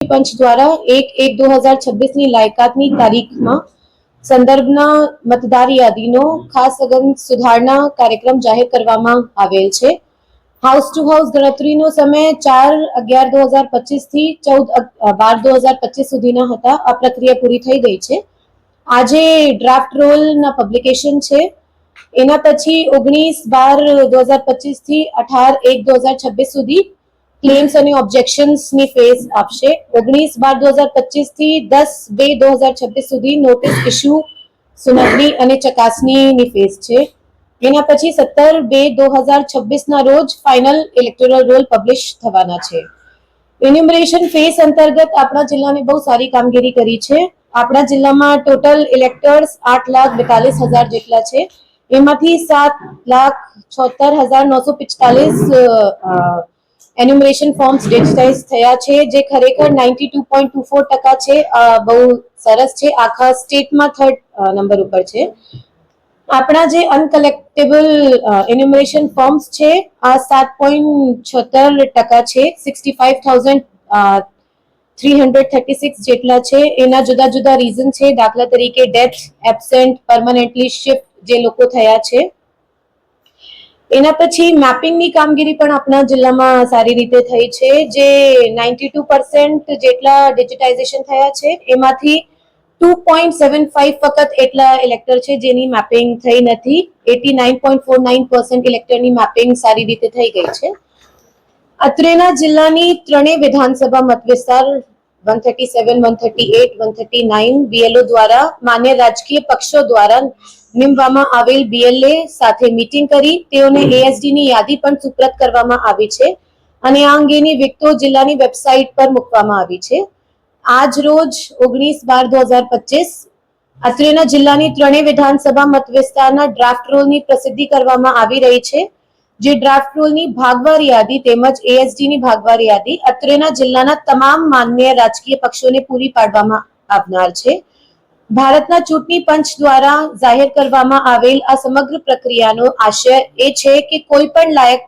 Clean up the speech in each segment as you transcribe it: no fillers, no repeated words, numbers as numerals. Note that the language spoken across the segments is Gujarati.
पंच द्वारा 1/1/2026 लायकातनी तारीखमां संदर्भना मतदार यादीनो खास सघन सुधारणा कार्यक्रम जाहिर करवामां आवेल छे। हाउस टू हाउस गणतरीनो समय 4/11/2025 થી 14/12/2025 સુધીના હતા। આ પ્રક્રિયા પૂરી થઈ ગઈ છે। આજે ડ્રાફ્ટ રોલના પબ્લિકેશન છે। એના પછી 19/12/2025 થી 18/1/2026 સુધી ક્લેમ્સ અને ઓબ્જેક્શન્સ ની ફેઝ આપશે। 19/12/2025 થી 10/2/2026 સુધી નોટિસ ઇશ્યુ સુનાવણી અને ચકાસણીની ફેઝ છે। એના પછી 17/2/2026 ના રોજ ફાઇનલ ઇલેક્ટોરલ રોલ પબ્લિશ થવાના છે। એન્યુમરેશન ફેઝ અંતર્ગત આપણા જિલ્લાને બહુ સારી કામગીરી કરી છે। આપણા જિલ્લામાં ટોટલ ઇલેક્ટર્સ 8,42,000 જેટલા છે। એમાંથી 7,76,945 એન્યુમરેશન ફોર્મ્સ ડિજિટાઇઝ થયા છે, જે ખરેખર 92.24% છે। બહુ સરસ છે। આખા સ્ટેટમાં 3rd નંબર ઉપર છે। આપણા જે અનકલેક્ટેબલ એન્યુમરેશન ફોર્મ્સ છે આ 7.76% છે। 65,336 જેટલા છે। એના જુદા જુદા રીઝન છે, દાખલા તરીકે ડેથ, એબ્સેન્ટ, પરમનન્ટલી શિફ્ટ જે લોકો થયા છે। એના પછી મેપિંગની કામગીરી પણ આપણા જિલ્લામાં સારી રીતે થઈ છે, જે 92% જેટલા ડિજિટાઇઝેશન થયા છે। એમાંથી 2.75 ફક્ત એટલા ઇલેક્ટર છે જેની મેપિંગ થઈ નથી। 89.49% ઇલેક્ટરની મેપિંગ સારી રીતે થઈ ગઈ છે। અત્રેના જિલ્લાની ત્રણેય વિધાનસભા મતવિસ્તાર 137, 138, 139 બીએલઓ દ્વારા માન્ય રાજકીય પક્ષો દ્વારા નિમવામાં આવેલ બીએલએ સાથે મીટિંગ કરી તેઓને એએસડી ની યાદી પણ સુપ્રત કરવામાં આવી છે અને આ અંગેની વિગતો જિલ્લાની વેબસાઇટ પર મૂકવામાં આવી છે। આજ રોજ 19/12/2025 અત્રેના જિલ્લાની ત્રણેય વિધાનસભા મતવિસ્તારના ડ્રાફ્ટ રોલની પ્રસિદ્ધિ કરવામાં આવી રહી છે, જે ડ્રાફ્ટ રોલની ભાગવાર યાદી તેમજ એએસડી ની ભાગવાર યાદી અત્રેના જિલ્લાના તમામ માન્ય રાજકીય પક્ષોને પૂરી પાડવામાં આવનાર છે। ભારતના ચૂંટણી પંચ દ્વારા જાહેર કરવામાં આવેલ આ સમગ્ર પ્રક્રિયાનો આશય એ છે કે કોઈ પણ લાયક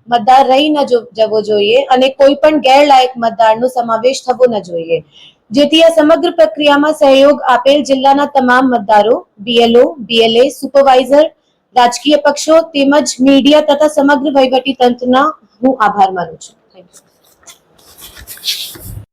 મતદાર રહી ન જવો જોઈએ અને કોઈ પણ ગેરલાયક મતદારનો સમાવેશ થવો ન જોઈએ, જેથી આ સમગ્ર પ્રક્રિયામાં સહયોગ આપેલ જિલ્લાના તમામ મતદારો, બીએલઓ, બીએલએ, સુપરવાઇઝર, રાજકીય પક્ષો તેમજ મીડિયા તથા સમગ્ર વહીવટી તંત્રના હું આભાર માનું છું। Thank you.